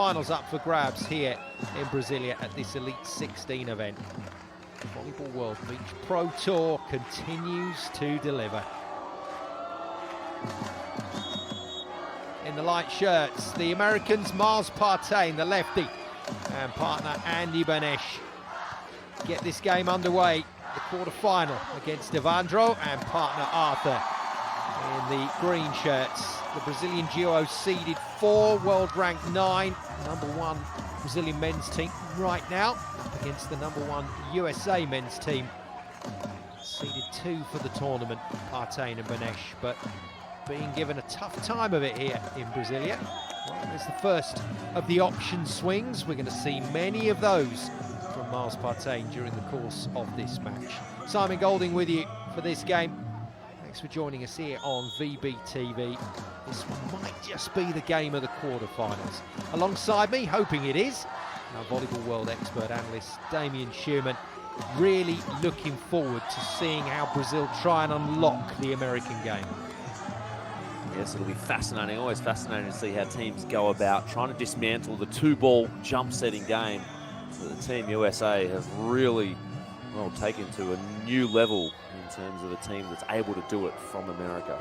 Finals up for grabs here in Brasilia at this Elite 16 event. Volleyball World Beach Pro Tour continues to deliver. In the light shirts, the Americans Mars Partain, the lefty, and partner Andy Benesh get this game underway. The quarter-final against Evandro and partner Arthur. In the green shirts, the Brazilian duo seeded 4, world ranked 9, #1 Brazilian men's team right now against the #1 USA men's team. Seeded 2 for the tournament, Partain and Benesh, but being given a tough time of it here in Brasilia. Well, there's the first of the option swings. We're going to see many of those from Mars Partain during the course of this match. Simon Golding with you for this game. Thanks for joining us here on VBTV. This might just be the game of the quarterfinals. Alongside me, hoping it is, our Volleyball World expert analyst Damien Schumann. Really looking forward to seeing how Brazil try and unlock the American game. Yes, it'll be fascinating, always fascinating to see how teams go about trying to dismantle the 2-ball jump setting game that the Team USA have really, well, taken to a new level in terms of a team that's able to do it from America.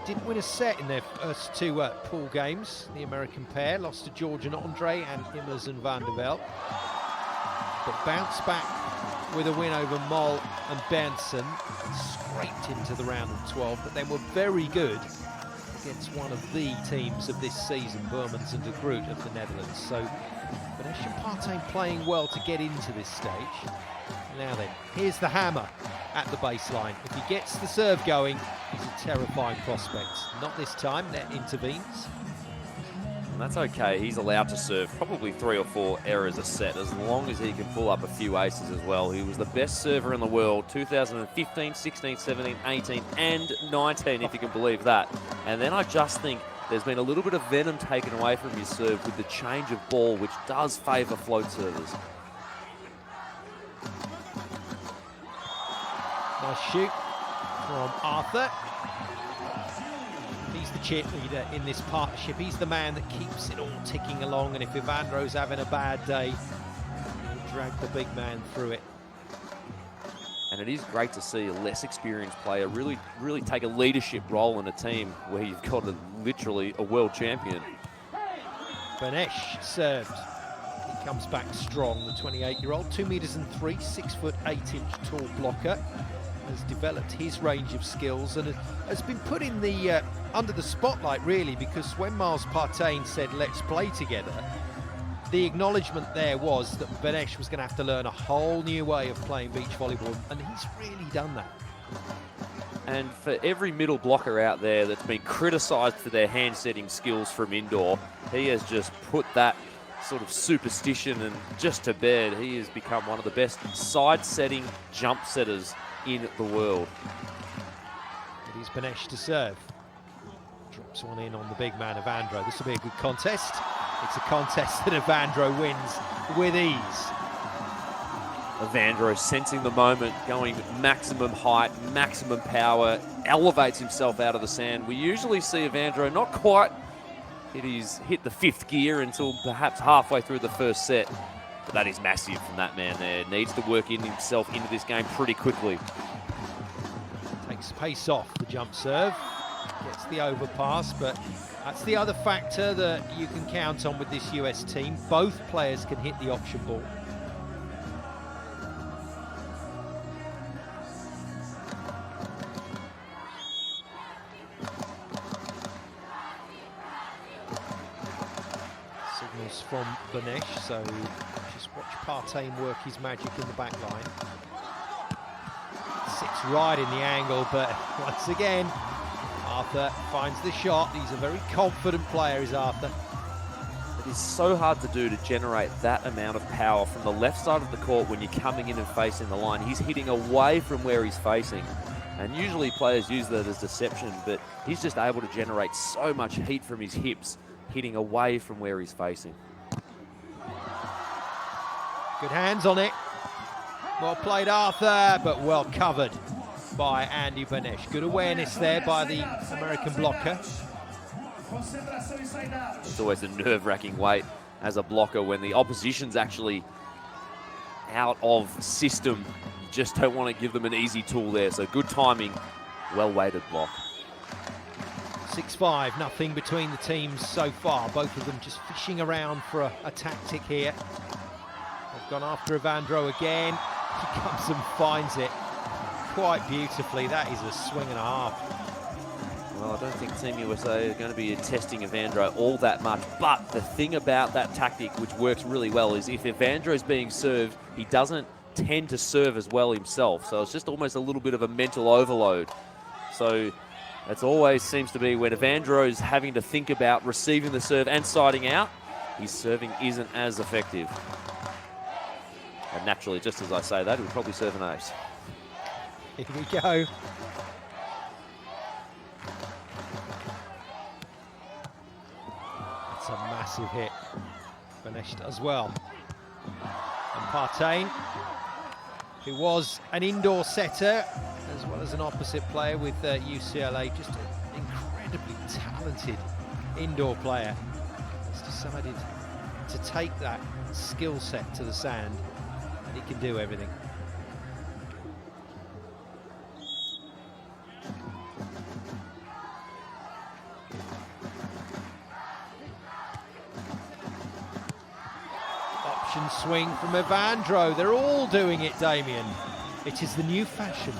Didn't win a set in their first 2 pool games. The American pair lost to George and Andre and Immers and Van der Velde, but bounced back with a win over Mol and Benson, scraped into the round of 12, but then were very good against one of the teams of this season, Burmans and de Groot of the Netherlands. So Benesh and Partain playing well to get into this stage. Now then, here's the hammer at the baseline. If he gets the serve going, he's a terrifying prospect. Not this time, net intervenes. And that's okay, he's allowed to serve probably 3 or 4 errors a set, as long as he can pull up a few aces as well. He was the best server in the world, 2015, 16, 17, 18, and 19, if you can believe that. And then I just think there's been a little bit of venom taken away from his serve with the change of ball, which does favour float servers. Nice shoot from Arthur. He's the cheerleader in this partnership. He's the man that keeps it all ticking along, and if Evandro's having a bad day, he'll drag the big man through it. And it is great to see a less experienced player really take a leadership role in a team where you've got literally a world champion. Benesh served. He comes back strong, the 28-year-old, 2 meters and 3, 6'8" tall blocker. Has developed his range of skills and has been put in the under the spotlight, really, because when Mars Partain said let's play together, the acknowledgement there was that Benesh was going to have to learn a whole new way of playing beach volleyball, and he's really done that. And for every middle blocker out there that's been criticised for their hand setting skills from indoor, he has just put that sort of superstition and just to bed. He has become one of the best side setting jump setters in the world. It is Benesh to serve. Drops one in on the big man Evandro. This will be a good contest. It's a contest that Evandro wins with ease. Evandro sensing the moment, going maximum height, maximum power, elevates himself out of the sand. We usually see Evandro not quite hit the 5th gear until perhaps halfway through the first set. But that is massive from that man there. Needs to work himself into this game pretty quickly. Takes pace off the jump serve. Gets the overpass, but that's the other factor that you can count on with this US team. Both players can hit the option ball. Signals from Benesh, so just watch Partain work his magic in the back line. Sits right in the angle, but once again, Arthur finds the shot. He's a very confident player, is Arthur. It is so hard to do to generate that amount of power from the left side of the court when you're coming in and facing the line. He's hitting away from where he's facing. And usually players use that as deception, but he's just able to generate so much heat from his hips, hitting away from where he's facing. Good hands on it. Well played, Arthur, but well covered by Andy Benesh. Good awareness there by the American blocker. It's always a nerve-wracking wait as a blocker when the opposition's actually out of system. You just don't want to give them an easy tool there. So good timing, well-weighted block. 6-5, nothing between the teams so far. Both of them just fishing around for a tactic here. They've gone after Evandro again. He comes and finds it quite beautifully. That is a swing and a half. Well, I don't think Team USA are going to be testing Evandro all that much. But the thing about that tactic, which works really well, is if Evandro's being served, he doesn't tend to serve as well himself. So it's just almost a little bit of a mental overload. So it always seems to be when Evandro's having to think about receiving the serve and siding out, his serving isn't as effective. And naturally, just as I say that, he'll probably serve an ace. Here we go. That's a massive hit. Benesh does well. And Partain, who was an indoor setter as well as an opposite player with UCLA, just an incredibly talented indoor player, has decided to take that skill set to the sand, and he can do everything. Option swing from Evandro. They're all doing it, Damien. It is the new fashion.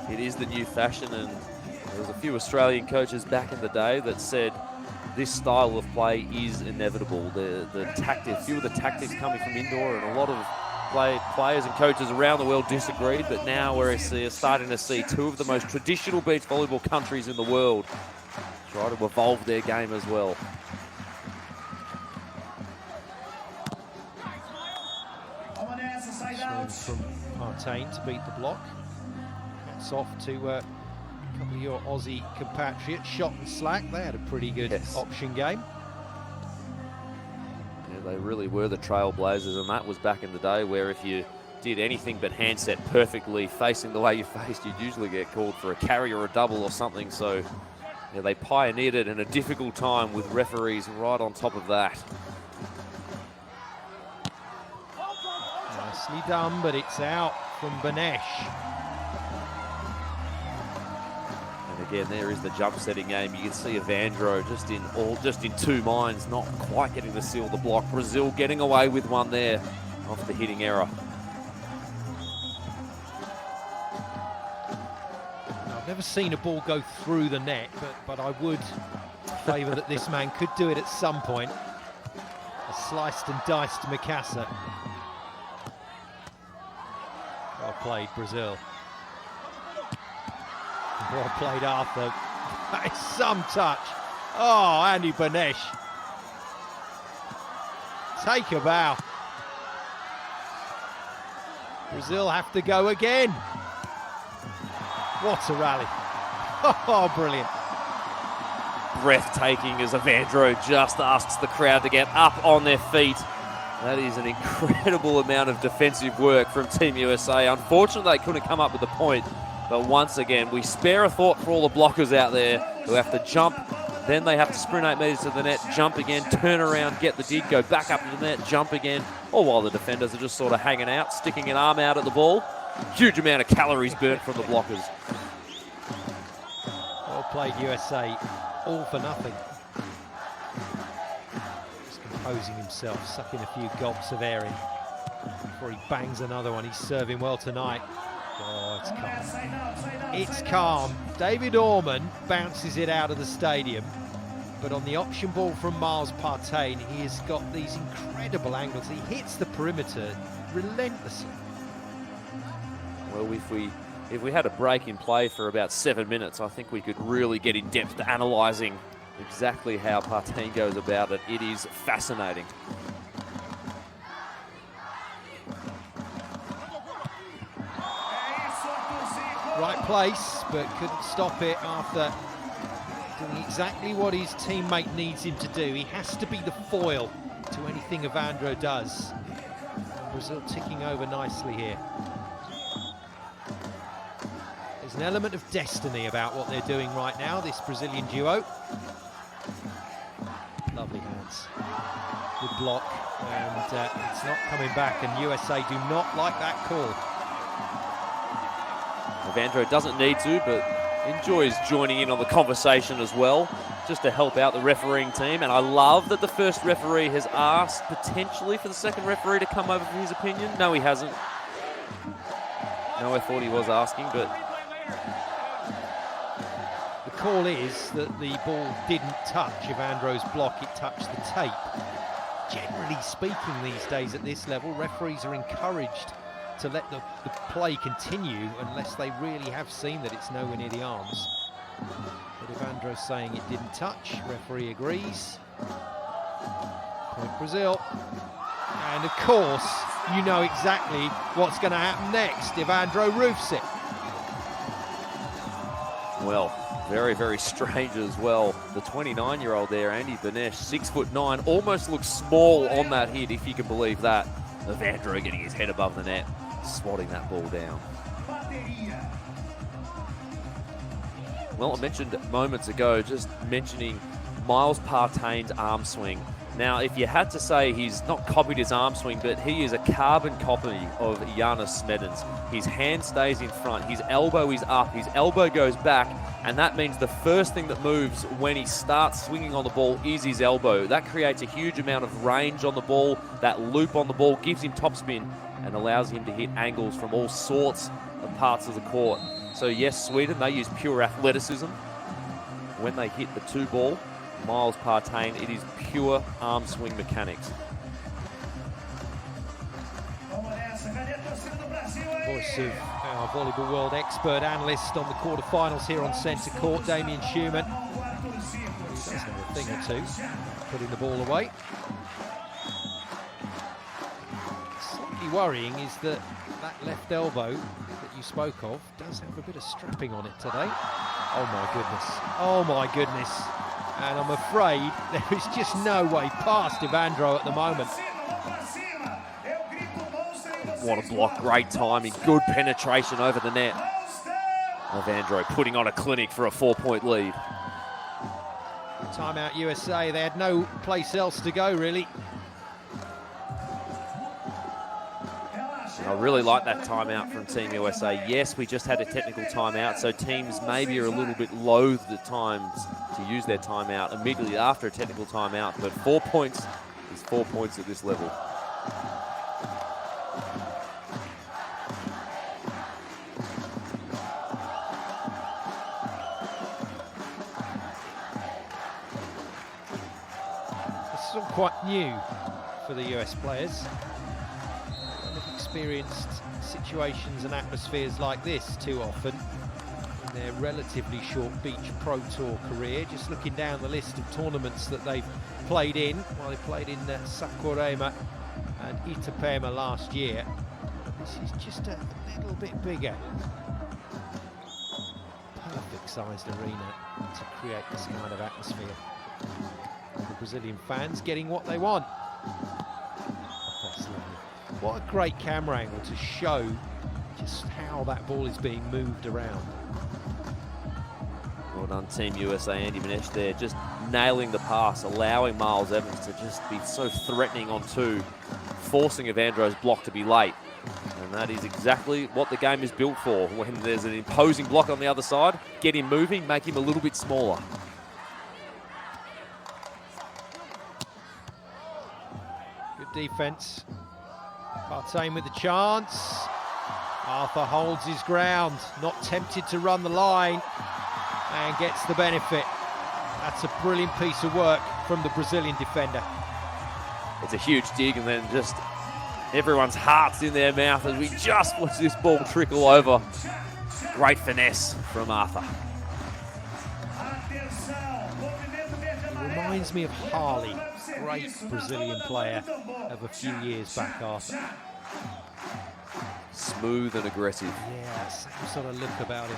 It is the new fashion, and there was a few Australian coaches back in the day that said this style of play is inevitable. The tactic, few of the tactics coming from indoor, and a lot of players and coaches around the world disagreed, but now we're starting to see two of the most traditional beach volleyball countries in the world try to evolve their game as well. Swing from Partain to beat the block. Hats off to a couple of your Aussie compatriots, Shot and Slack. They had a pretty good option game. Yeah, they really were the trailblazers, and that was back in the day where if you did anything but handset perfectly facing the way you faced, you'd usually get called for a carry or a double or something. So yeah, they pioneered it in a difficult time with referees right on top of that. Nicely done, but it's out from Benesh. And again, there is the jump setting game. You can see Evandro just in two minds, not quite getting to seal the block. Brazil getting away with one there off the hitting error. I've never seen a ball go through the net, but I would favour that this man could do it at some point. A sliced and diced Mikasa. Well played, Brazil. Well played, Arthur. That is some touch. Oh, Andy Benesh. Take a bow. Brazil have to go again. What a rally. Oh, brilliant. Breathtaking as Evandro just asks the crowd to get up on their feet. That is an incredible amount of defensive work from Team USA. Unfortunately, they couldn't come up with a point. But once again, we spare a thought for all the blockers out there who have to jump. Then they have to sprint 8 metres to the net, jump again, turn around, get the dig, go back up to the net, jump again. All while the defenders are just sort of hanging out, sticking an arm out at the ball. Huge amount of calories burnt from the blockers. Well played, USA. All for nothing. Composing himself, sucking a few gulps of air in before he bangs another one. He's serving well tonight. Oh, it's calm. It's calm. David Orman bounces it out of the stadium, but on the option ball from Miles Partain, he has got these incredible angles. He hits the perimeter relentlessly. Well, if we had a break in play for about 7 minutes, I think we could really get in depth to analysing exactly how Partain goes about it. It is fascinating. Right place, but couldn't stop it after doing exactly what his teammate needs him to do. He has to be the foil to anything Evandro does. And Brazil ticking over nicely here. There's an element of destiny about what they're doing right now, this Brazilian duo. Good block, and it's not coming back, and USA do not like that call. Evandro doesn't need to, but enjoys joining in on the conversation as well, just to help out the refereeing team. And I love that the first referee has asked potentially for the second referee to come over for his opinion. No, he hasn't. No, I thought he was asking, but... The call is that the ball didn't touch Evandro's block, it touched the tape. Generally speaking these days at this level, referees are encouraged to let the play continue unless they really have seen that it's nowhere near the arms. But Evandro's saying it didn't touch, referee agrees. Point Brazil. And of course, you know exactly what's going to happen next. Evandro roofs it. Well, very, very strange as well. The 29-year-old there, Andy Benesh, 6'9", almost looks small on that hit, if you can believe that. Evandro getting his head above the net, swatting that ball down. Well, I mentioned moments ago, just mentioning Miles Partain's arm swing. Now, if you had to say he's not copied his arm swing, but he is a carbon copy of Giannis Smedens. His hand stays in front, his elbow is up, his elbow goes back, and that means the first thing that moves when he starts swinging on the ball is his elbow. That creates a huge amount of range on the ball. That loop on the ball gives him topspin and allows him to hit angles from all sorts of parts of the court. So yes, Sweden, they use pure athleticism when they hit the two ball. Miles Partain, it is pure arm swing mechanics. Voice of our volleyball world expert analyst on the quarterfinals here on centre court, Damien Schumann. He does know a thing or two, putting the ball away. Slightly worrying is that left elbow that you spoke of does have a bit of strapping on it today. Oh my goodness, oh my goodness. And I'm afraid there is just no way past Evandro at the moment. What a block, great timing, good penetration over the net. Evandro putting on a clinic for a 4-point lead. Timeout USA, they had no place else to go really. I really like that timeout from Team USA. Yes, we just had a technical timeout, so teams maybe are a little bit loath at times to use their timeout immediately after a technical timeout, but 4 points is 4 points at this level. This is all quite new for the US players. Experienced situations and atmospheres like this too often in their relatively short beach pro tour career. Just looking down the list of tournaments that they've played in, well, they played in Saquarema and Itapema last year. This is just a little bit bigger. Perfect sized arena to create this kind of atmosphere. The Brazilian fans getting what they want. That's lovely. What a great camera angle to show just how that ball is being moved around. Well done, Team USA. Andy Benesh there, just nailing the pass, allowing Miles Evans to just be so threatening on two, forcing Evandro's block to be late. And that is exactly what the game is built for. When there's an imposing block on the other side, get him moving, make him a little bit smaller. Good defense. Partain with the chance. Arthur holds his ground, not tempted to run the line, and gets the benefit. That's a brilliant piece of work from the Brazilian defender. It's a huge dig, and then just everyone's hearts in their mouth as we just watch this ball trickle over. Great finesse from Arthur. He reminds me of Harley, great Brazilian player of a few years back, Arthur. Smooth and aggressive. Yeah, same sort of look about him.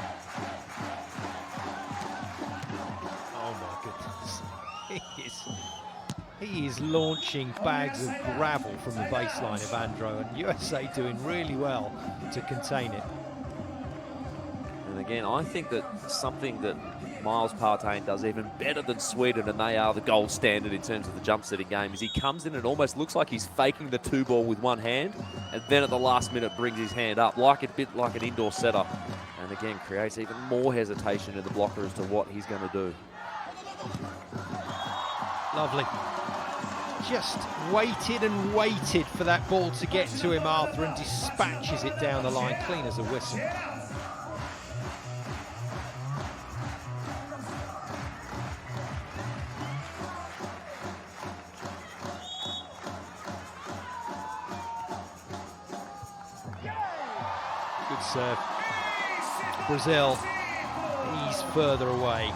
Oh my goodness. He is launching bags of gravel from the baseline, Evandro, and USA doing really well to contain it. And again, I think that something that Miles Partain does even better than Sweden, and they are the gold standard in terms of the jump setting game, is he comes in and almost looks like he's faking the two ball with one hand, and then at the last minute brings his hand up, like a bit like an indoor setter, and again creates even more hesitation in the blocker as to what he's going to do. Lovely. Just waited and waited for that ball to get to him, Arthur, and dispatches it down the line, clean as a whistle. Good serve. Brazil, he's further away.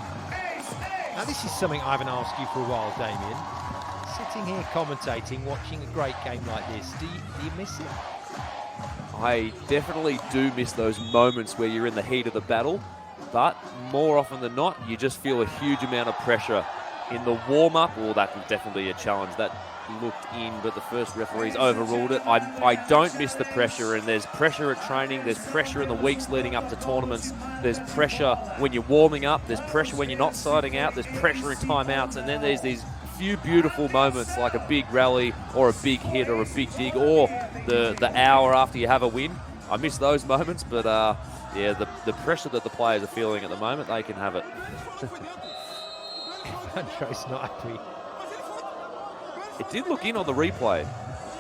Now this is something I haven't asked you for a while, Damien. Sitting here commentating, watching a great game like this, do you miss it? I definitely do miss those moments where you're in the heat of the battle, but more often than not, you just feel a huge amount of pressure. In the warm-up, well, that was definitely a challenge. That looked in, but the first referees overruled it. I don't miss the pressure, and there's pressure at training, there's pressure in the weeks leading up to tournaments, there's pressure when you're warming up, there's pressure when you're not siding out, there's pressure in timeouts, and then there's these few beautiful moments like a big rally or a big hit or a big dig or the hour after you have a win. I miss those moments, but yeah, the pressure that the players are feeling at the moment, they can have it. Evandro's not happy. It did look in on the replay.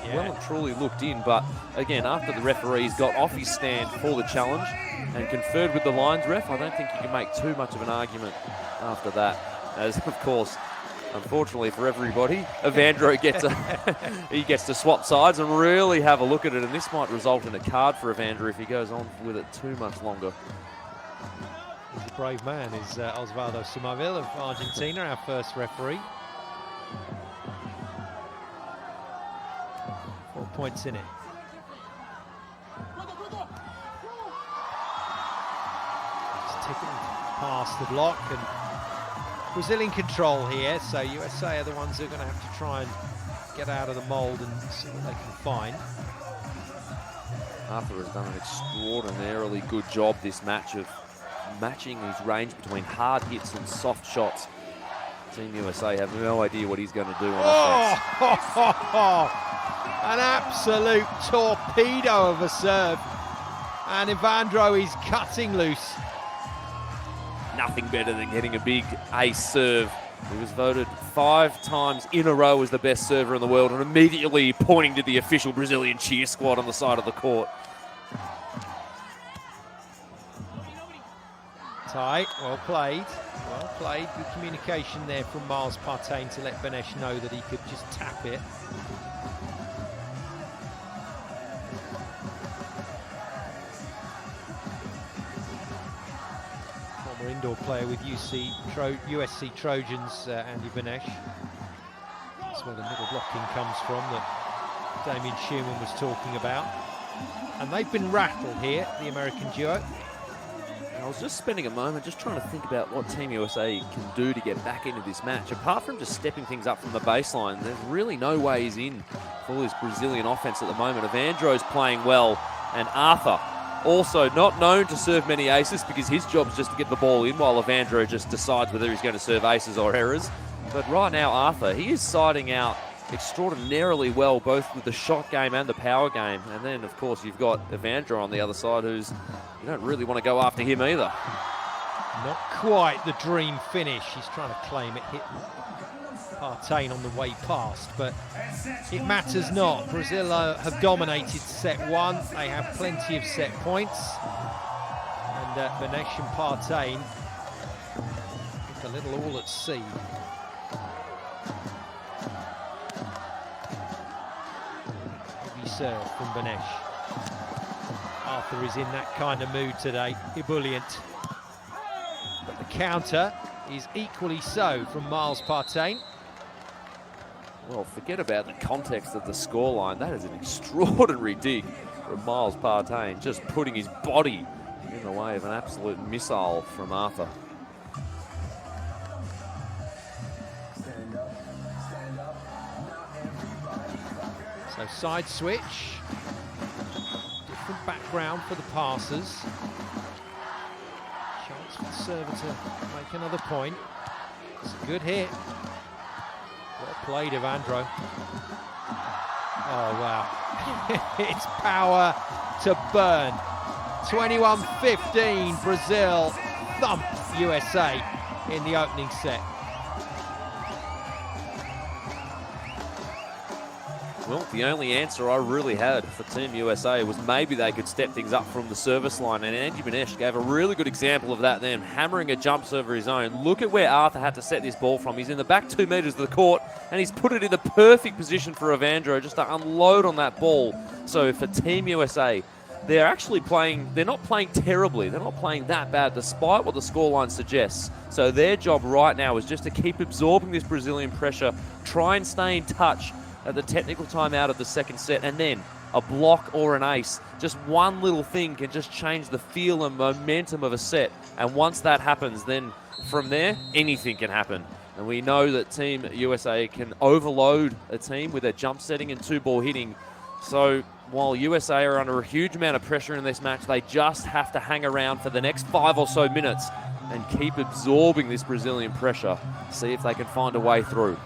Yeah. Well and truly looked in, but again, after the referees got off his stand for the challenge and conferred with the lines ref, I don't think you can make too much of an argument after that. As, of course, unfortunately for everybody, Evandro gets to swap sides and really have a look at it, and this might result in a card for Evandro if he goes on with it too much longer. He's a brave man, is Osvaldo Somaville of Argentina, our first referee. 4 points in it. Just ticking past the block, and Brazil in control here, so USA are the ones who are going to have to try and get out of the mould and see what they can find. Arthur has done an extraordinarily good job this match of matching his range between hard hits and soft shots. Team USA have no idea what he's going to do on offense. An absolute torpedo of a serve, and Evandro is cutting loose. Nothing better than getting a big ace serve. He was voted 5 times in a row as the best server in the world, and immediately pointing to the official Brazilian cheer squad on the side of the court. Tight, well played. Well played. Good communication there from Miles Partain to let Benesh know that he could just tap it. Former indoor player with USC Trojans, Andy Benesh. That's where the middle blocking comes from that Damien Schumann was talking about. And they've been rattled here, the American duo. I was just spending a moment just trying to think about what Team USA can do to get back into this match. Apart from just stepping things up from the baseline, there's really no ways in for this Brazilian offense at the moment. Evandro's playing well, and Arthur, also not known to serve many aces because his job is just to get the ball in while Evandro just decides whether he's going to serve aces or errors. But right now, Arthur, he is siding out extraordinarily well, both with the shot game and the power game. And then, of course, you've got Evandro on the other side, who's, you don't really want to go after him either. Not quite the dream finish. He's trying to claim it, hit Partain on the way past, but it matters not. Brazil have dominated set 1. They have plenty of set points. And Benesh and Partain look a little all at sea. Serve from Benesh. Arthur is in that kind of mood today, ebullient. But the counter is equally so from Miles Partain. Well, forget about the context of the scoreline. That is an extraordinary dig from Miles Partain, just putting his body in the way of an absolute missile from Arthur. So side switch, different background for the passers. Chance for the server to make another point. It's a good hit. Well played, Evandro. Oh, wow. It's power to burn. 21-15, Brazil thumped USA in the opening set. Well, the only answer I really had for Team USA was maybe they could step things up from the service line, and Andy Benesh gave a really good example of that then, hammering a jump serve of his own. Look at where Arthur had to set this ball from. He's in the back 2 meters of the court, and he's put it in the perfect position for Evandro just to unload on that ball. So for Team USA, they're actually playing, they're not playing terribly. They're not playing that bad, despite what the scoreline suggests. So their job right now is just to keep absorbing this Brazilian pressure, try and stay in touch at the technical timeout of the second set, and then a block or an ace. Just one little thing can just change the feel and momentum of a set. And once that happens, then from there, anything can happen. And we know that Team USA can overload a team with their jump setting and 2-ball hitting. So while USA are under a huge amount of pressure in this match, they just have to hang around for the next 5 or so minutes and keep absorbing this Brazilian pressure. See if they can find a way through.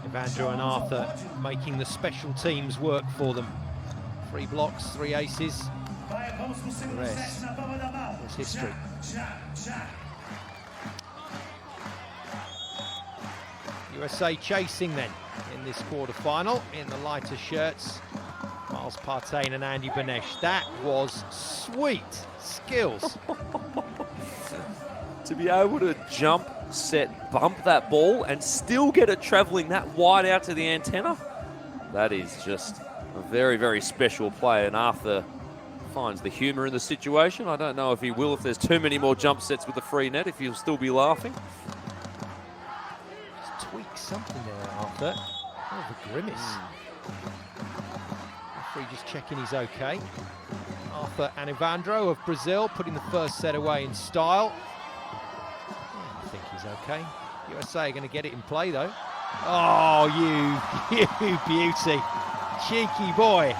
Evandro and Arthur making the special teams work for them. 3 blocks, 3 aces. The rest is history. USA chasing then in this quarter-final in the lighter shirts. Miles Partain and Andy Benesh. That was sweet skills. To be able to jump, set, bump that ball and still get it traveling that wide out to the antenna, that is just a very, very special play. And Arthur finds the humor in the situation. I don't know if he will, if there's too many more jump sets with the free net, if he'll still be laughing. Just tweak something there, Arthur. Oh, the grimace. Referee just checking he's okay. Arthur and Evandro of Brazil putting the first set away in style. I think he's okay. USA are going to get it in play though. Oh, you beauty. Cheeky boy.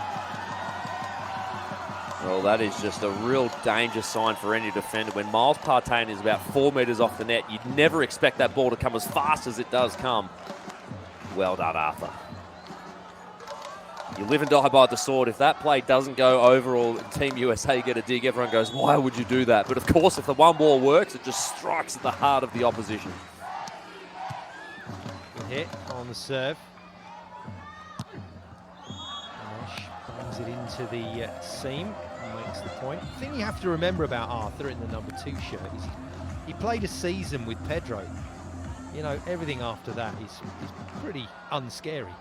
Well, that is just a real danger sign for any defender. When Miles Partain is about 4 meters off the net, you'd never expect that ball to come as fast as it does come. Well done, Arthur. You live and die by the sword. If that play doesn't go over or Team USA get a dig, everyone goes, why would you do that? But of course, if the one ball works, it just strikes at the heart of the opposition. Good hit on the serve. Benesh brings it into the seam and makes the point. The thing you have to remember about Arthur in the number 2 shirt is he played a season with Pedro. You know, everything after that is pretty unscary.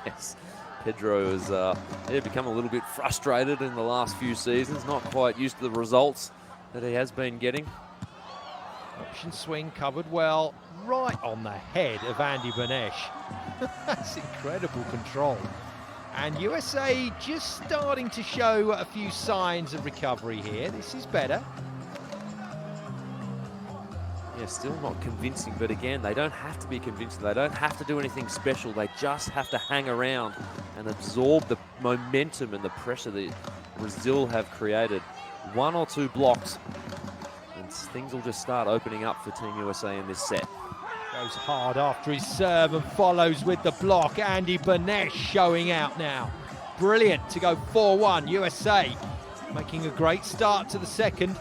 Yes, Pedro has become a little bit frustrated in the last few seasons, not quite used to the results that he has been getting. Option swing covered well, right on the head of Andy Benesh. That's incredible control. And USA just starting to show a few signs of recovery here. This is better. Yeah, still not convincing, but again, they don't have to be convincing. They don't have to do anything special. They just have to hang around and absorb the momentum and the pressure that Brazil have created. 1 or 2 blocks, and things will just start opening up for Team USA in this set. Goes hard after his serve and follows with the block. Andy Benesh showing out now. Brilliant to go 4-1. USA making a great start to the second.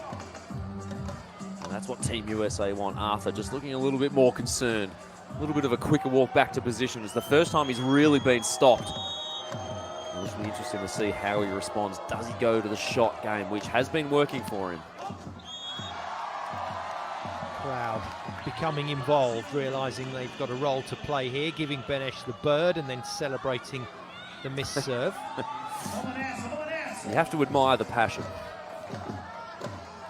That's what Team USA want. Arthur just looking a little bit more concerned. A little bit of a quicker walk back to position. It's the first time he's really been stopped. It'll be interesting to see how he responds. Does he go to the shot game, which has been working for him? Crowd becoming involved, realising they've got a role to play here, giving Benesh the bird and then celebrating the missed serve. You have to admire the passion.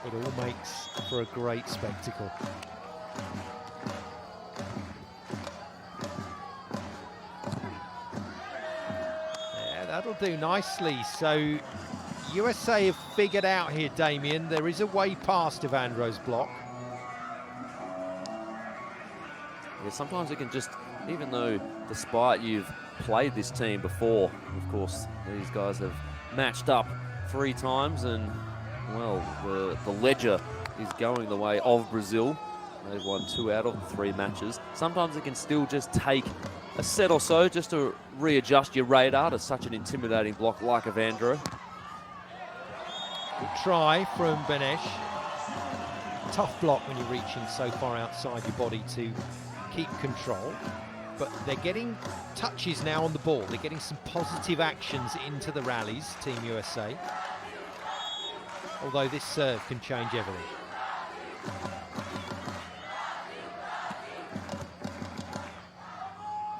It all makes for a great spectacle. Yeah, that'll do nicely. So USA have figured out here, Damien, there is a way past Evandro's block. Yeah, sometimes it can just, even though despite you've played this team before, of course, these guys have matched up 3 times and Well, the ledger is going the way of Brazil. They've won 2 out of the 3 matches. Sometimes it can still just take a set or so just to readjust your radar to such an intimidating block like Evandro. Good try from Benesh. Tough block when you're reaching so far outside your body to keep control. But they're getting touches now on the ball. They're getting some positive actions into the rallies, Team USA. Although this serve can change everything.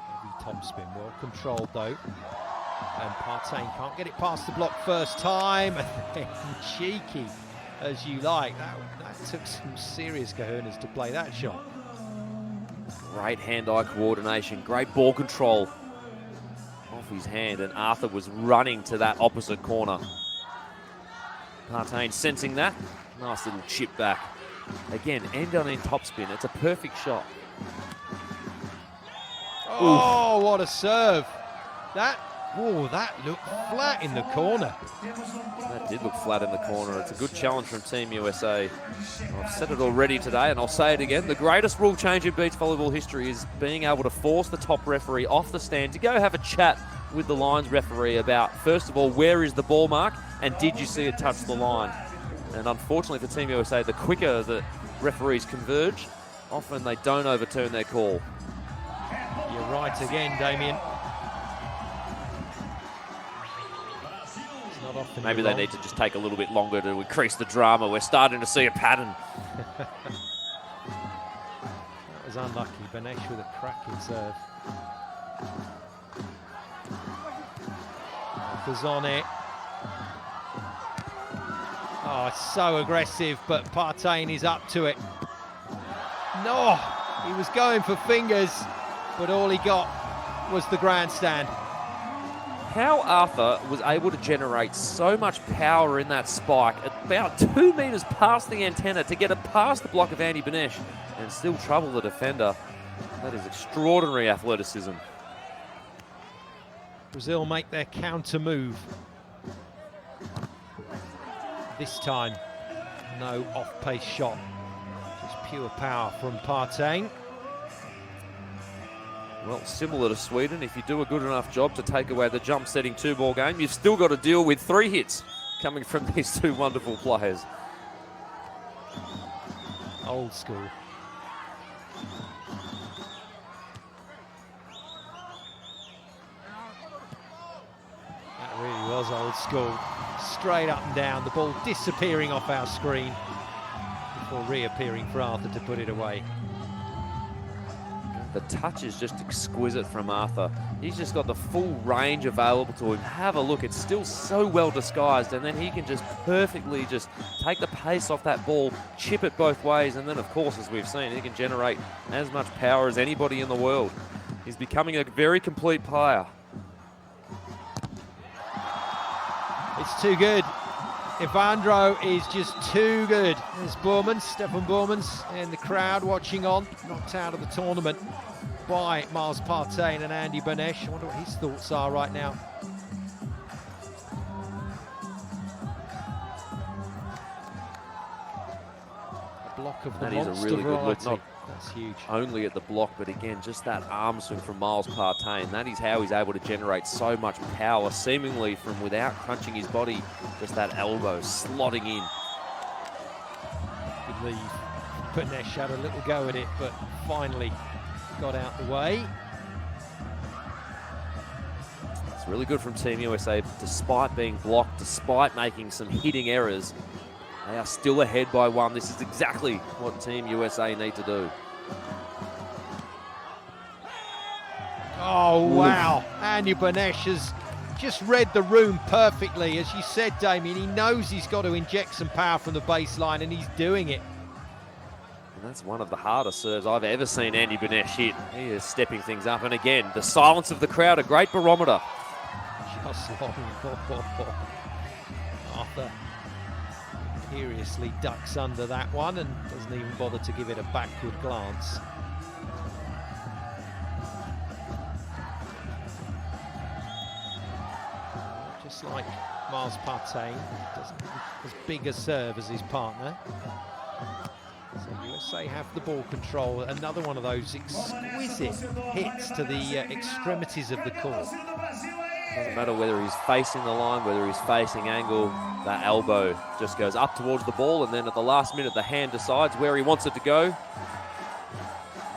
Heavy topspin, well controlled though. And Partain can't get it past the block first time. Cheeky as you like. That took some serious cojones to play that shot. Great hand-eye coordination, great ball control off his hand, and Arthur was running to that opposite corner. Partain sensing that. Nice little chip back. Again, end on end topspin. It's a perfect shot. Oh, what a serve. That looked flat in the corner. That did look flat in the corner. It's a good challenge from Team USA. I've said it already today, and I'll say it again. The greatest rule change in beach volleyball history is being able to force the top referee off the stand to go have a chat with the lines referee about, first of all, where is the ball mark, and did you see it touch the line? And unfortunately for Team USA, the quicker the referees converge, often they don't overturn their call. You're right again, Damien. Maybe they need to just take a little bit longer to increase the drama. We're starting to see a pattern. That was unlucky. Benesh with a cracking serve. Arthur's on it. Oh, it's so aggressive, but Partain is up to it. No, he was going for fingers, but all he got was the grandstand. How Arthur was able to generate so much power in that spike, about 2 meters past the antenna, to get it past the block of Andy Benesh and still trouble the defender. That is extraordinary athleticism. Brazil make their counter move. This time, no off-pace shot. Just pure power from Partain. Well, similar to Sweden, if you do a good enough job to take away the jump-setting 2-ball game, you've still got to deal with 3 hits coming from these 2 wonderful players. Old school. That really was old school. Straight up and down, the ball disappearing off our screen before reappearing for Arthur to put it away. The touch is just exquisite from Arthur. He's just got the full range available to him. Have a look, it's still so well disguised, and then he can just perfectly just take the pace off that ball, chip it both ways, and then of course, as we've seen, he can generate as much power as anybody in the world. He's becoming a very complete player. It's too good. Evandro is just too good. There's Stefan Bormans in the crowd watching on, knocked out of the tournament by Miles Partain and Andy Benesh. I wonder what his thoughts are right now. A block of the That is monster a really good look. variety. That's huge. Only at the block, but again, just that arm swing from Miles Partain. That is how he's able to generate so much power, seemingly from without crunching his body. Just that elbow slotting in. Good leave. Benesh had a little go at it, but finally got out the way. It's really good from Team USA, despite being blocked, despite making some hitting errors. They are still ahead by 1. This is exactly what Team USA need to do. Oh, wow. Andy Benesh has just read the room perfectly. As you said, Damien, he knows he's got to inject some power from the baseline, and he's doing it. And that's one of the hardest serves I've ever seen Andy Benesh hit. He is stepping things up. And again, the silence of the crowd, a great barometer. Just long. Arthur imperiously ducks under that one and doesn't even bother to give it a backward glance. just like Miles Partain, doesn't have as big a serve as his partner. So USA have the ball control. Another one of those exquisite hits to the extremities of the court. Doesn't matter whether he's facing the line, whether he's facing angle, that elbow just goes up towards the ball, and then at the last minute the hand decides where he wants it to go.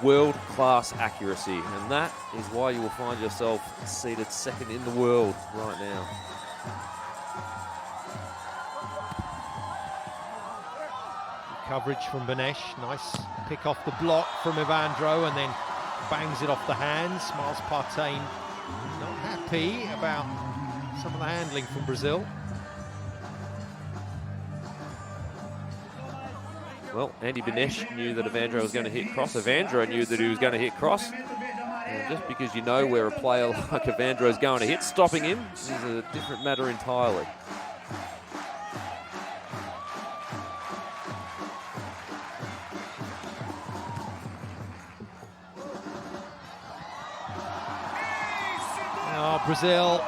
World-class accuracy, and that is why you will find yourself seated second in the world right now. Coverage from Benesh, nice pick off the block from Evandro, and then bangs it off the hands. Miles Partain not happy about some of the handling from Brazil. Well, Andy Benesh knew that Evandro was going to hit cross. Evandro knew that he was going to hit cross. And just because you know where a player like Evandro is going to hit, stopping him is a different matter entirely. Oh, Brazil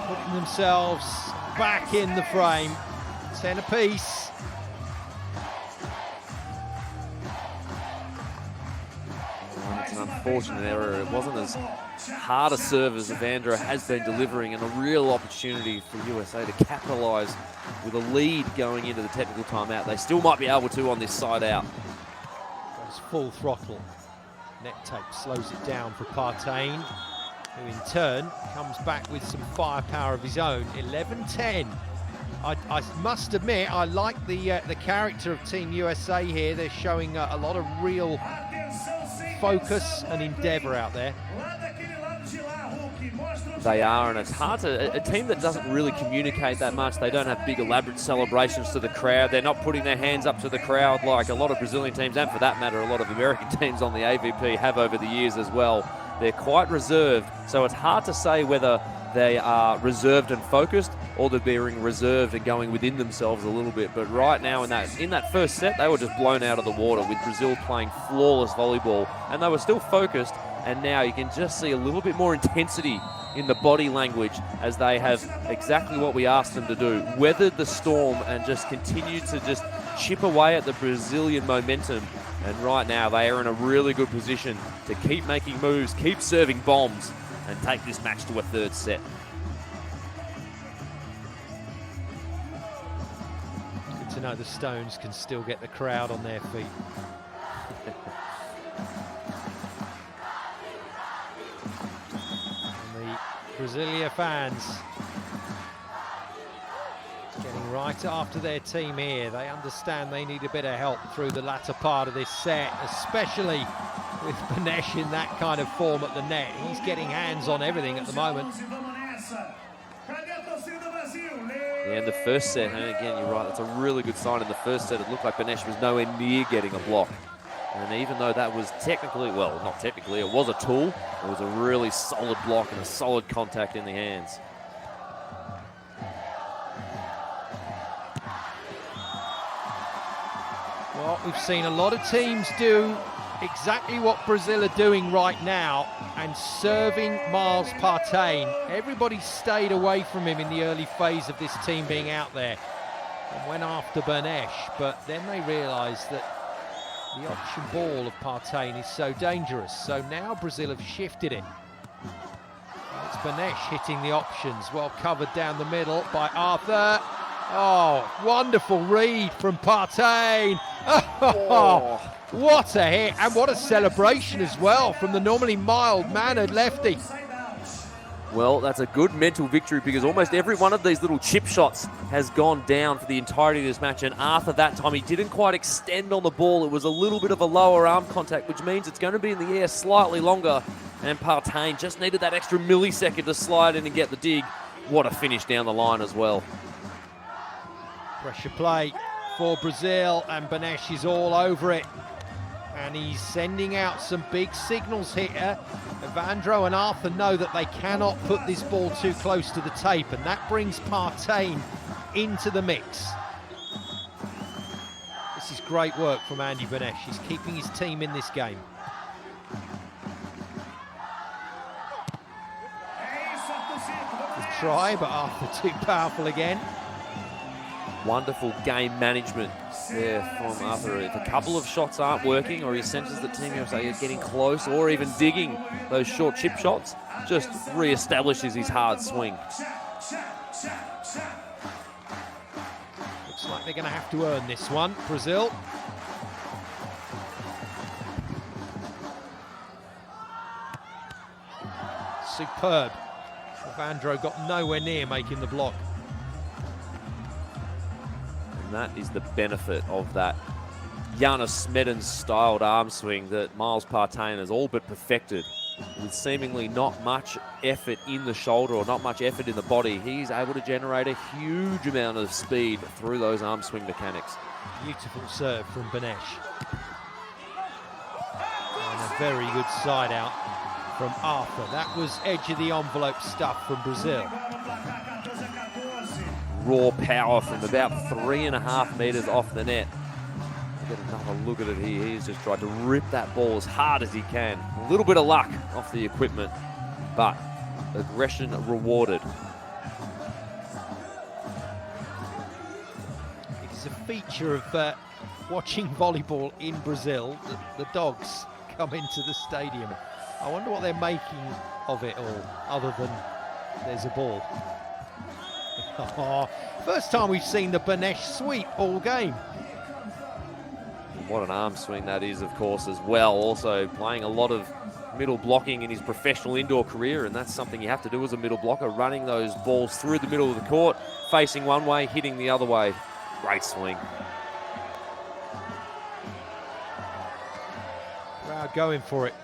putting themselves back in the frame. 10 apiece. It's an unfortunate error. It wasn't as hard a serve as Evandro has been delivering, and a real opportunity for USA to capitalise with a lead going into the technical timeout. They still might be able to on this side out. Goes full throttle. Net tape slows it down for Partain, who in turn comes back with some firepower of his own. 11-10. I must admit, I like the character of Team USA here. They're showing a lot of real focus and endeavour out there. They are, and it's hard to... A team that doesn't really communicate that much. They don't have big elaborate celebrations to the crowd. They're not putting their hands up to the crowd like a lot of Brazilian teams, and for that matter, a lot of American teams on the AVP have over the years as well. They're quite reserved, so it's hard to say whether they are reserved and focused or they're being reserved and going within themselves a little bit. But right now in that first set, they were just blown out of the water with Brazil playing flawless volleyball, and they were still focused, and now you can just see a little bit more intensity in the body language as they have exactly what we asked them to do. Weathered the storm and just continued to just chip away at the Brazilian momentum. And right now they are in a really good position to keep making moves, keep serving bombs, and take this match to a third set. Good to know the Stones can still get the crowd on their feet. And the Brasilia fans getting right after their team here. They understand they need a bit of help through the latter part of this set, especially with Benesh in that kind of form at the net. He's getting hands on everything at the moment. Yeah, in the first set, and again, you're right, that's a really good sign. In the first set, it looked like Benesh was nowhere near getting a block. And even though that was technically, well, not technically, it was a tool, it was a really solid block and a solid contact in the hands. Well, we've seen a lot of teams do exactly what Brazil are doing right now and serving Miles Partain. Everybody stayed away from him in the early phase of this team being out there and went after Benesh, but then they realised that the option ball of Partain is so dangerous. So now Brazil have shifted it. It's Benesh hitting the options, well covered down the middle by Arthur. Oh, wonderful read from Partain. Oh, what a hit, and what a celebration as well from the normally mild-mannered lefty. Well, that's a good mental victory because almost every one of these little chip shots has gone down for the entirety of this match. And Arthur, that time, he didn't quite extend on the ball. It was a little bit of a lower arm contact, which means it's going to be in the air slightly longer. And Partain just needed that extra millisecond to slide in and get the dig. What a finish down the line as well. Pressure play for Brazil, and Benesh is all over it. And he's sending out some big signals here. Evandro and Arthur know that they cannot put this ball too close to the tape, and that brings Partain into the mix. This is great work from Andy Benesh. He's keeping his team in this game. The try, but Arthur too powerful again. Wonderful game management there from Arthur. If a couple of shots aren't working, or he senses that Team USA is getting close, or even digging those short chip shots, just re-establishes his hard swing. Looks like they're going to have to earn this one, Brazil. Superb. Evandro got nowhere near making the block. And that is the benefit of that Janis Smedens styled arm swing that Miles Partain has all but perfected. With seemingly not much effort in the shoulder or not much effort in the body, he's able to generate a huge amount of speed through those arm swing mechanics. Beautiful serve from Benesh. And a very good side out from Arthur. That was edge of the envelope stuff from Brazil. Raw power from about 3.5 meters off the net. Get another look at it here. He's just tried to rip that ball as hard as he can. A little bit of luck off the equipment, but aggression rewarded. It is a feature of watching volleyball in Brazil that the dogs come into the stadium. I wonder what they're making of it all, other than there's a ball. First time we've seen the Benesh sweep all game. What an arm swing that is, of course, as well. Also playing a lot of middle blocking in his professional indoor career, and that's something you have to do as a middle blocker, running those balls through the middle of the court, facing one way, hitting the other way. Great swing. Crowd going for it.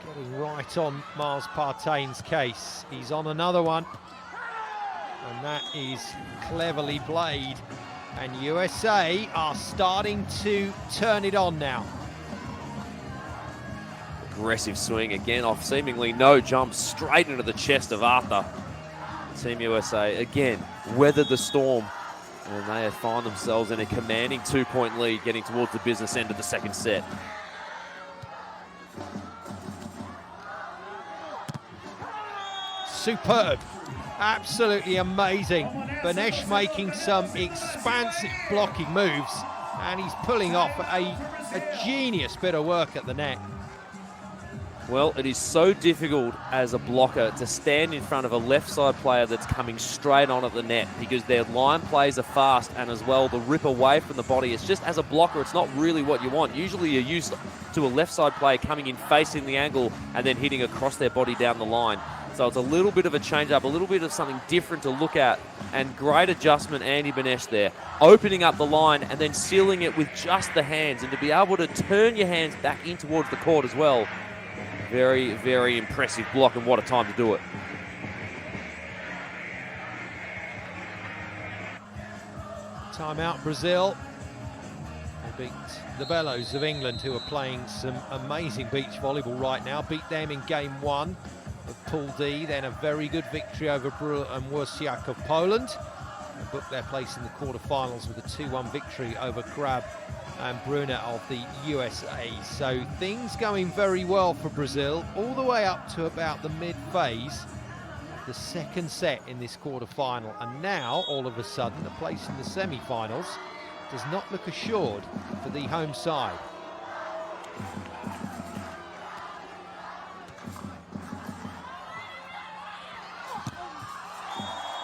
Getting right on Miles Partain's case. He's on another one. And that is cleverly played. And USA are starting to turn it on now. Aggressive swing again off seemingly no jump, straight into the chest of Arthur. Team USA again weathered the storm, and they find themselves in a commanding 2-point lead, getting towards the business end of the second set. Superb. Absolutely amazing. Benesh making some expansive blocking moves, and he's pulling off a genius bit of work at the net. Well, it is so difficult as a blocker to stand in front of a left side player that's coming straight on at the net, because their line plays are fast, and as well the rip away from the body. It's just, as a blocker, it's not really what you want. Usually you're used to a left side player coming in facing the angle and then hitting across their body down the line. So it's a little bit of a change up, a little bit of something different to look at, and great adjustment, Andy Benesh there, opening up the line and then sealing it with just the hands, and to be able to turn your hands back in towards the court as well. Very, very impressive block, and what a time to do it. Timeout, Brazil. They beat the Bellows of England, who are playing some amazing beach volleyball right now. Beat them in game 1 of Pool D, then a very good victory over Brule and Wojciech of Poland. They booked their place in the quarterfinals with a 2-1 victory over Krab and Brunner of the USA. So things going very well for Brazil, all the way up to about the mid-phase, the second set in this quarterfinal. And now, all of a sudden, a place in the semi-finals does not look assured for the home side.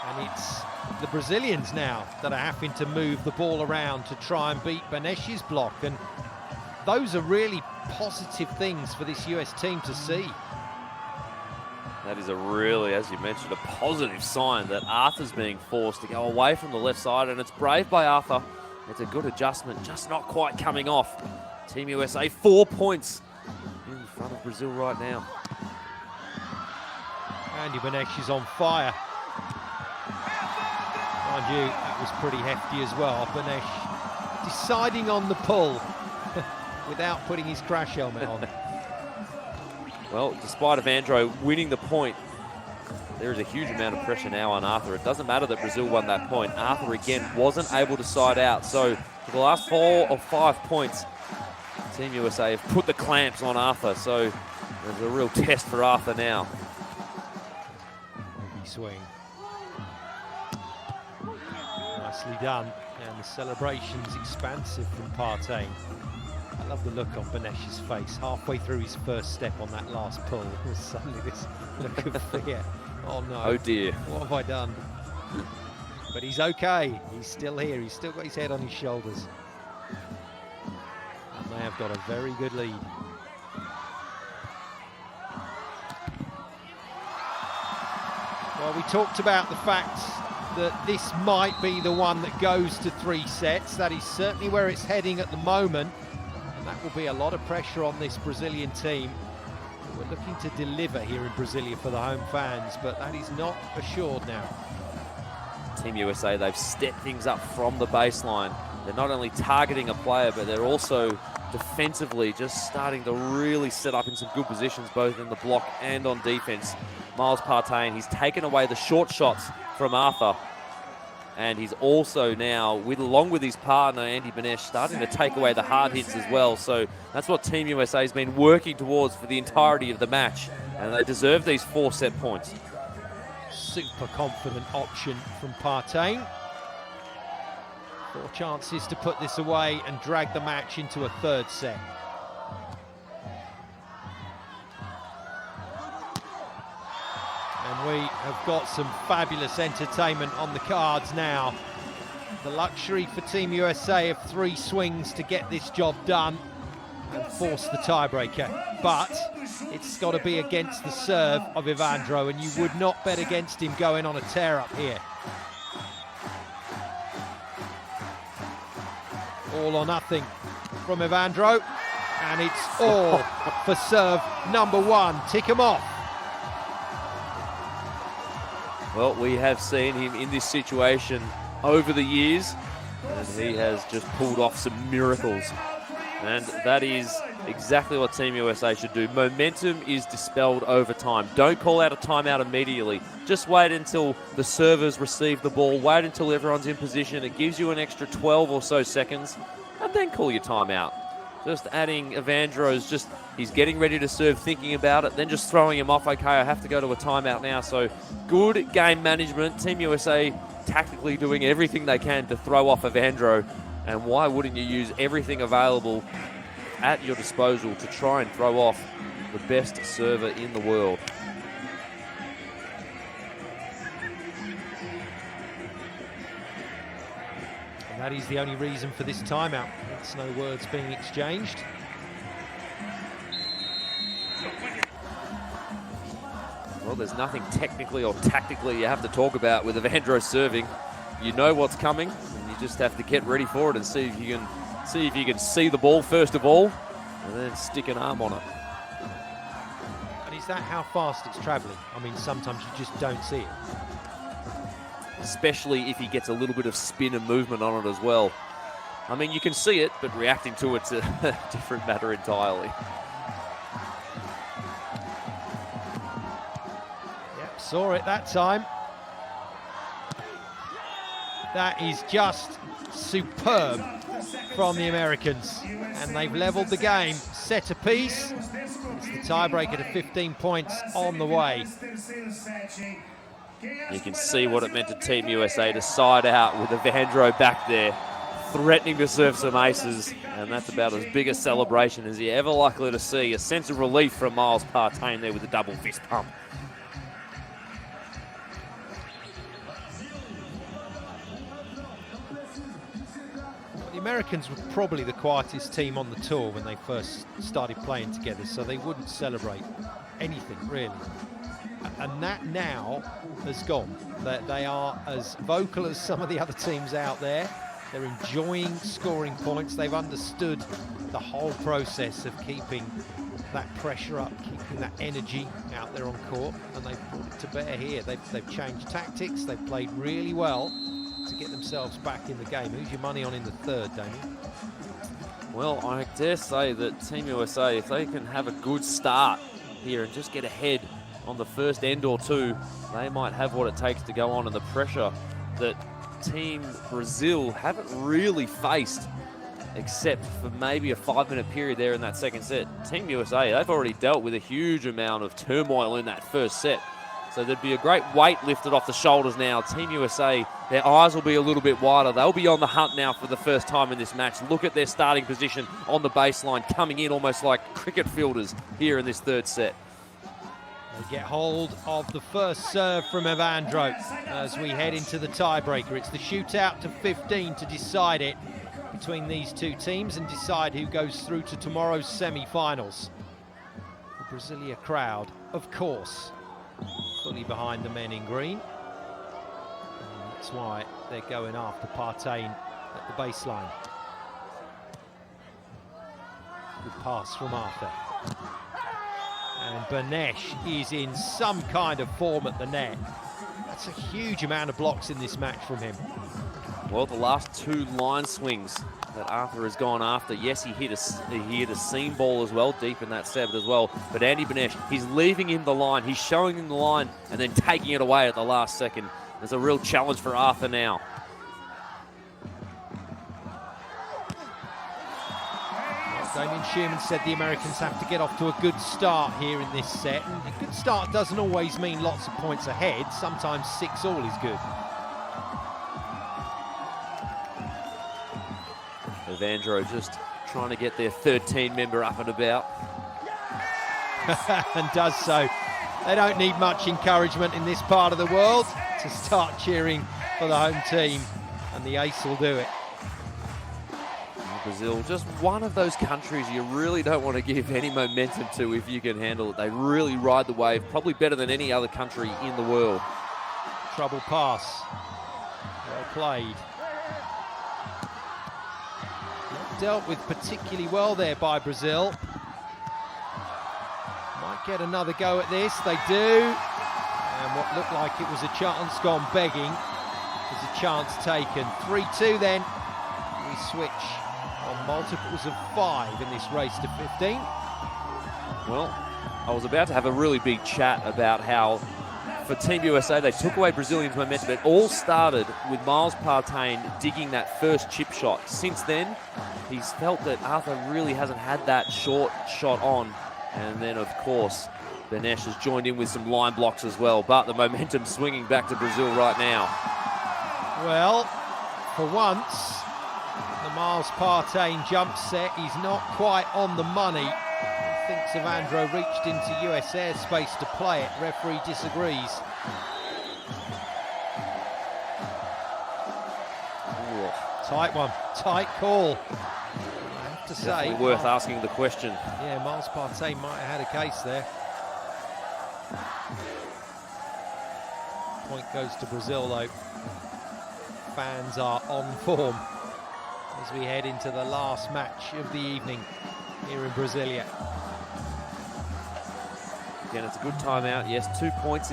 And it's the Brazilians now that are having to move the ball around to try and beat Benesh's block, and those are really positive things for this US team to see. That is a really, as you mentioned, a positive sign that Arthur's being forced to go away from the left side, and it's brave by Arthur. It's a good adjustment, just not quite coming off. Team USA 4 points in front of Brazil right now. Andy Benesh is on fire. Mind you, that was pretty hefty as well. Benesh deciding on the pull without putting his crash helmet on. Well, despite Evandro winning the point, there is a huge amount of pressure now on Arthur. It doesn't matter that Brazil won that point. Arthur, again, wasn't able to side out. So for the last 4 or 5 points, Team USA have put the clamps on Arthur. So there's a real test for Arthur now. He's swing. Nicely done, and the celebration's expansive from Partain. I love the look on Benesh's face. Halfway through his first step on that last pull, was suddenly this look of fear. Oh no. Oh dear. What have I done? But he's okay. He's still here. He's still got his head on his shoulders. And they have got a very good lead. Well, we talked about the fact that this might be the one that goes to 3 sets. That is certainly where it's heading at the moment. And that will be a lot of pressure on this Brazilian team. We're looking to deliver here in Brasilia for the home fans, but that is not assured now. Team USA, they've stepped things up from the baseline. They're not only targeting a player, but they're also defensively just starting to really set up in some good positions, both in the block and on defense. Miles Partain, he's taken away the short shots from Arthur. And he's also now, along with his partner, Andy Benesh, starting to take away the hard hits as well. So that's what Team USA has been working towards for the entirety of the match. And they deserve these 4-set points. Super confident option from Partain. 4 chances to put this away and drag the match into a 3rd set. And we have got some fabulous entertainment on the cards now. The luxury for Team USA of 3 swings to get this job done and force the tiebreaker. But it's got to be against the serve of Evandro, and you would not bet against him going on a tear up here. All or nothing from Evandro, and it's all for serve number 1. Tick him off. Well, we have seen him in this situation over the years, and he has just pulled off some miracles. And that is exactly what Team USA should do. Momentum is dispelled over time. Don't call out a timeout immediately. Just wait until the servers receive the ball. Wait until everyone's in position. It gives you an extra 12 or so seconds, and then call your timeout. Just adding Evandro's he's getting ready to serve, thinking about it, then just throwing him off. Okay, I have to go to a timeout now. So good game management. Team USA tactically doing everything they can to throw off Evandro. And why wouldn't you use everything available at your disposal to try and throw off the best server in the world? And that is the only reason for this timeout. It's no words being exchanged. Well, there's nothing technically or tactically you have to talk about with Evandro serving. You know what's coming, and you just have to get ready for it and see if you can see the ball first of all, and then stick an arm on it. And is that how fast it's travelling? I mean, sometimes you just don't see it. Especially if he gets a little bit of spin and movement on it as well. I mean, you can see it, but reacting to it's a different matter entirely. Yep, saw it that time. That is just superb from the Americans. And they've levelled the game. Set apiece. It's the tiebreaker to 15 points on the way. You can see what it meant to Team USA to side out with Evandro back there, threatening to serve some aces, and that's about as big a celebration as you're ever likely to see. A sense of relief from Miles Partain there with a double fist pump. The Americans were probably the quietest team on the tour when they first started playing together, so they wouldn't celebrate anything really. And that now has gone. They are as vocal as some of the other teams out there. They're enjoying scoring points. They've understood the whole process of keeping that pressure up, keeping that energy out there on court, and they've brought it to bear here. They've changed tactics. They've played really well to get themselves back in the game. Who's your money on in the 3rd, Damien? Well, I dare say that Team USA, if they can have a good start here and just get ahead on the first end or 2, they might have what it takes to go on, and the pressure that Team Brazil haven't really faced except for maybe a 5-minute period there in that 2nd set. Team USA, they've already dealt with a huge amount of turmoil in that 1st set. So there'd be a great weight lifted off the shoulders now. Team USA, their eyes will be a little bit wider. They'll be on the hunt now for the first time in this match. Look at their starting position on the baseline, coming in almost like cricket fielders here in this third set. They get hold of the first serve from Evandro as we head into the tiebreaker. It's the shootout to 15 to decide it between these two teams and decide who goes through to tomorrow's semi-finals. The Brasilia crowd, of course, fully behind the men in green. And that's why they're going after Partain at the baseline. Good pass from Arthur. And Benesh is in some kind of form at the net. That's a huge amount of blocks in this match from him. Well, the last two line swings that Arthur has gone after. Yes, he hit a seam ball as well, deep in that set as well. But Andy Benesh, he's leaving him the line. He's showing him the line and then taking it away at the last second. There's a real challenge for Arthur now. Damien Shearman said the Americans have to get off to a good start here in this set. And a good start doesn't always mean lots of points ahead. Sometimes 6-all is good. Evandro just trying to get their 13 member up and about. And does so. They don't need much encouragement in this part of the world to start cheering for the home team. And the ace will do it. Brazil, just one of those countries you really don't want to give any momentum to if you can handle it. They really ride the wave, probably better than any other country in the world. Trouble pass. Well played. Not dealt with particularly well there by Brazil. Might get another go at this. They do. And what looked like it was a chance gone begging is a chance taken. 3-2 then. We switch on multiples of 5 in this race to 15. Well, I was about to have a really big chat about how for Team USA they took away Brazilians' momentum. It all started with Miles Partain digging that first chip shot. Since then, he's felt that Arthur really hasn't had that short shot on. And then, of course, Benesh has joined in with some line blocks as well. But the momentum swinging back to Brazil right now. Well, for once, the Miles Partain jump set is not quite on the money. He thinks Evandro reached into US airspace to play it. Referee disagrees. Ooh. Tight one, tight call. I have to say, definitely worth asking the question. Yeah, Miles Partain might have had a case there. Point goes to Brazil though. Fans are on form as we head into the last match of the evening here in Brasilia. Again, it's a good timeout. Yes, 2 points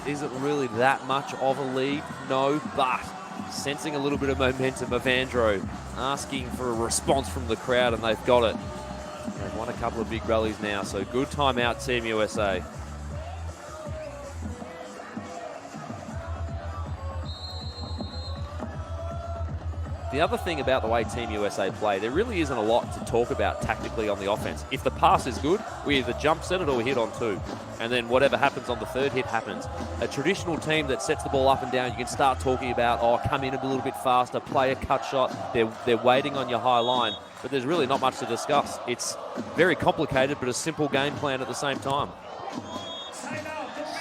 isn't really that much of a lead. No, but sensing a little bit of momentum. Evandro asking for a response from the crowd, and they've got it. They've won a couple of big rallies now, so good timeout, Team USA. The other thing about the way Team USA play, there really isn't a lot to talk about tactically on the offense. If the pass is good, we either jump set it or we hit on 2. And then whatever happens on the third hit happens. A traditional team that sets the ball up and down, you can start talking about, oh, come in a little bit faster, play a cut shot. They're waiting on your high line. But there's really not much to discuss. It's very complicated, but a simple game plan at the same time.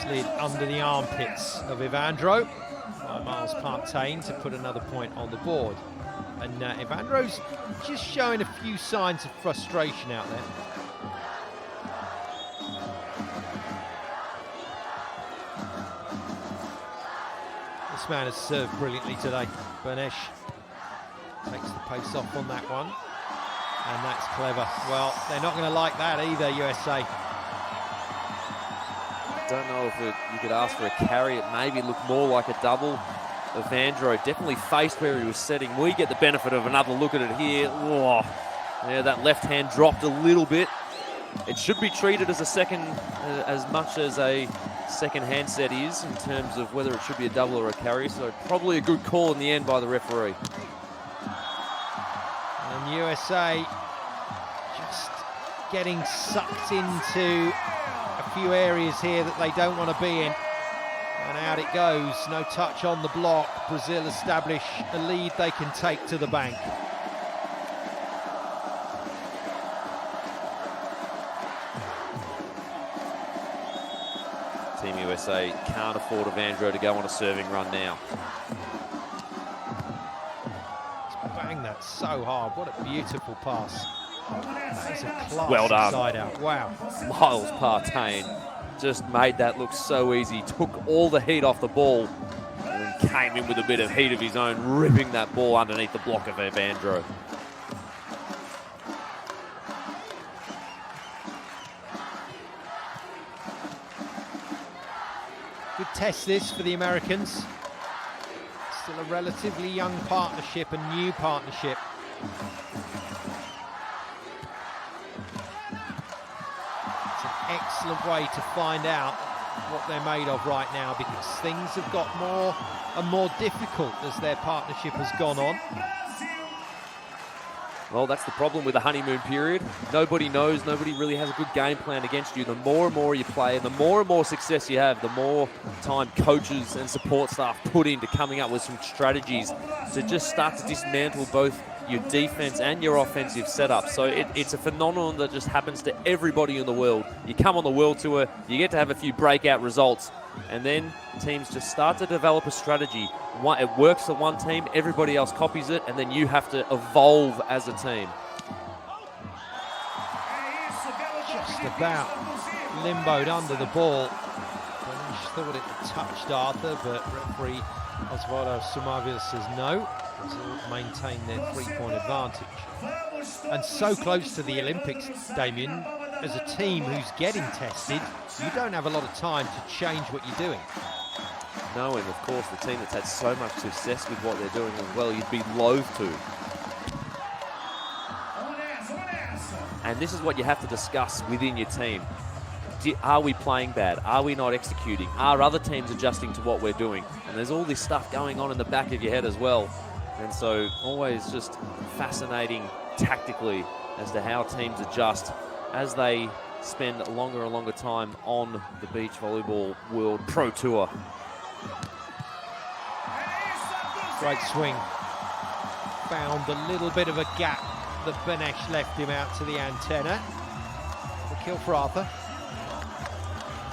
Slid under the armpits of Evandro by Miles Partain to put another point on the board. And Evandro's just showing a few signs of frustration out there. This man has served brilliantly today. Benesh takes the pace off on that one. And that's clever. Well, they're not going to like that either, USA. I don't know if you could ask for a carry. It maybe looked more like a double. Evandro definitely faced where he was setting. We get the benefit of another look at it here. Oh, yeah, that left hand dropped a little bit. It should be treated as a second, as much as a second handset is in terms of whether it should be a double or a carry. So probably a good call in the end by the referee. And USA just getting sucked into a few areas here that they don't want to be in. out it goes. No touch on the block. Brazil establish a lead they can take to the bank. Team USA can't afford Evandro to go on a serving run now. Bang that so hard. What a beautiful pass. That is a class Well done. side out. Wow. Miles Partain just made that look so easy. Took all the heat off the ball and then came in with a bit of heat of his own, ripping that ball underneath the block of Evandro. Good test this for the Americans. Still a relatively young partnership, a new partnership. It's an excellent way to find out what they're made of right now, because things have got more and more difficult as their partnership has gone on. Well, that's the problem with the honeymoon period. Nobody knows, nobody really has a good game plan against you. The more and more you play and the more success you have, the more time coaches and support staff put into coming up with some strategies to just start to dismantle both your defense and your offensive setup. So it's a phenomenon that just happens to everybody in the world. You come on the world tour, you get to have a few breakout results, and then teams just start to develop a strategy. It works for one team, everybody else copies it, and then you have to evolve as a team. Just about limboed under the ball. Benesh thought it had touched Arthur, but referee Osvaldo Sumavia says no. Brazil maintain their 3-point advantage. And so close to the Olympics, Damien, as a team who's getting tested, you don't have a lot of time to change what you're doing. No, and of course the team that's had so much success with what they're doing as well, you'd be loath to. And this is what you have to discuss within your team. Are we playing bad? Are we not executing? Are other teams adjusting to what we're doing? And there's all this stuff going on in the back of your head as well. And so always just fascinating tactically as to how teams adjust as they spend longer and longer time on the Beach Volleyball World Pro Tour. Great swing. Found a little bit of a gap that Benesh left him out to the antenna. The kill for Arthur.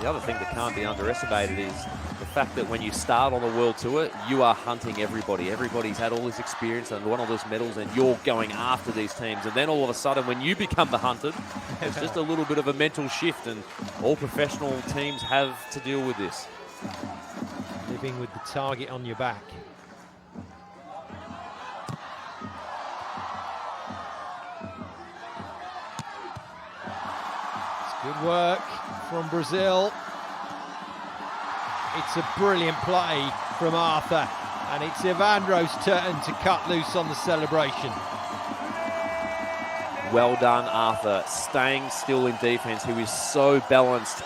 The other thing that can't be underestimated is the fact that when you start on the World Tour, you are hunting everybody. Everybody's had all this experience and won all those medals, and you're going after these teams. And then all of a sudden, when you become the hunted, it's just a little bit of a mental shift, and all professional teams have to deal with this. Living with the target on your back. It's good work from Brazil. It's a brilliant play from Arthur, and it's Evandro's turn to cut loose on the celebration. Well done, Arthur, staying still in defense. He was so balanced.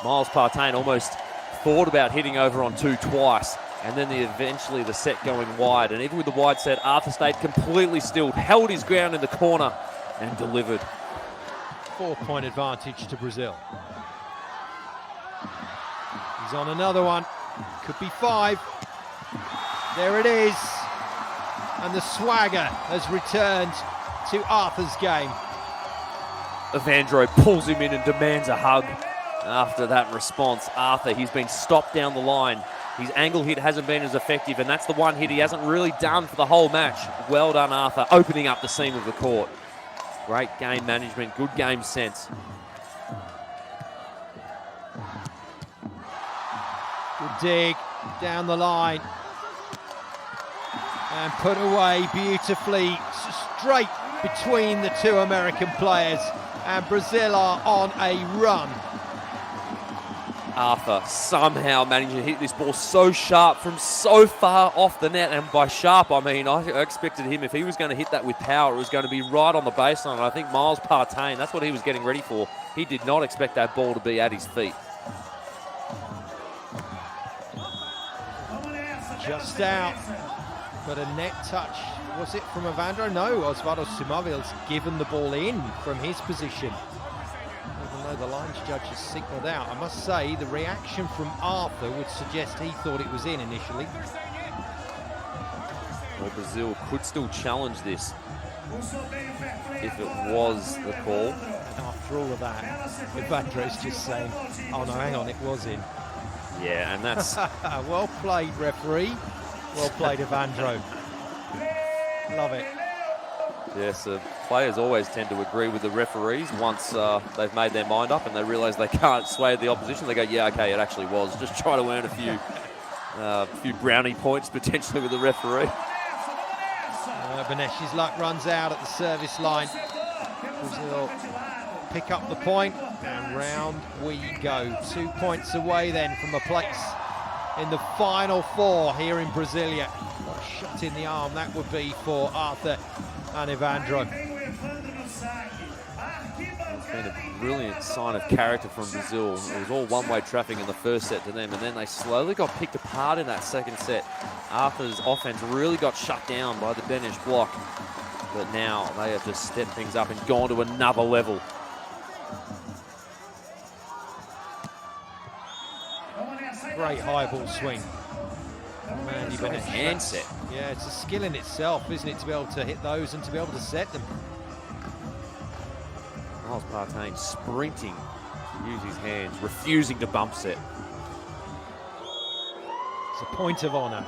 Miles Partain almost thought about hitting over on two twice, and then eventually the set going wide. And even with the wide set, Arthur stayed completely still, held his ground in the corner, and delivered. 4-point advantage to Brazil. He's on another one. Could be 5. There it is. And the swagger has returned to Arthur's game. Evandro pulls him in and demands a hug. After that response, Arthur, he's been stopped down the line. His angle hit hasn't been as effective, and that's the one hit he hasn't really done for the whole match. Well done, Arthur, opening up the seam of the court. Great game management, good game sense. Good dig down the line. And put away beautifully, straight between the two American players. And Brazil are on a run. Arthur somehow managed to hit this ball so sharp from so far off the net. And by sharp, I mean, I expected him, if he was going to hit that with power, it was going to be right on the baseline. And I think Miles Partain, that's what he was getting ready for. He did not expect that ball to be at his feet. Just out, but a net touch. Was it from Evandro? No, Osvaldo Sumavil's given the ball in from his position. Even So the lines judge has signalled out. I must say, the reaction from Arthur would suggest he thought it was in initially. Well, Brazil could still challenge this if it was the call. And after all of that, Evandro's just saying, oh no, hang on, it was in. Yeah, and that's... Well played, referee. Well played, Evandro. Love it. Yes, players always tend to agree with the referees once they've made their mind up and they realise they can't sway the opposition. They go, yeah, okay, it actually was. Just try to earn a few brownie points potentially with the referee. Benesh's luck runs out at the service line. Brazil pick up the point and round we go. 2 points away then from a place in the final four here in Brasilia. What a shot in the arm that would be for Arthur and Evandro. It's been a brilliant sign of character from Brazil. It was all one-way traffic in the first set to them, and then they slowly got picked apart in that second set. Arthur's offense really got shut down by the Benesh block, but now they have just stepped things up and gone to another level. Great high ball swing. Andy Benesh. Handset. Yeah, it's a skill in itself, isn't it, to be able to hit those and to be able to set them. Partain sprinting to use his hands, refusing to bump set. It's a point of honour.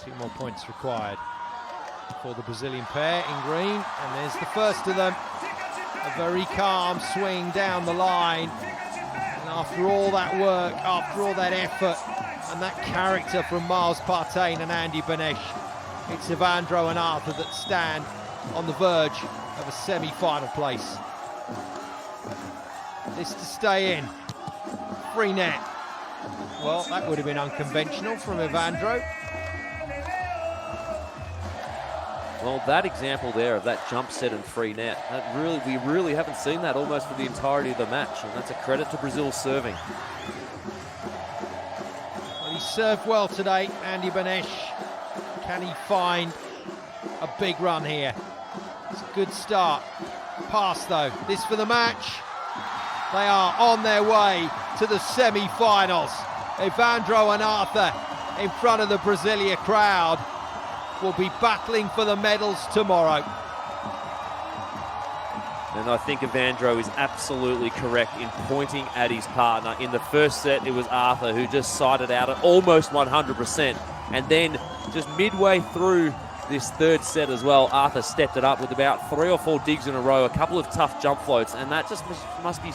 2 more points required for the Brazilian pair in green, and there's the first of them. A very calm swing down the line, and after all that work, after all that effort and that character from Partain and Andy Benesh, it's Evandro and Arthur that stand on the verge of a semi-final place. This to stay in. Free net. Well, that would have been unconventional from Evandro. Well, that example there of that jump set and free net, we really haven't seen that almost for the entirety of the match, and that's a credit to Brazil's serving. Well, he served well today, Andy Benesh. Can he find a big run here? It's a good start. Pass though. This for the match. They are on their way to the semi-finals. Evandro and Arthur in front of the Brasilia crowd will be battling for the medals tomorrow. And I think Evandro is absolutely correct in pointing at his partner. In the first set, it was Arthur who just sided out at almost 100%. And then just midway through this third set as well, Arthur stepped it up with about 3 or 4 digs in a row, a couple of tough jump floats, and that just must be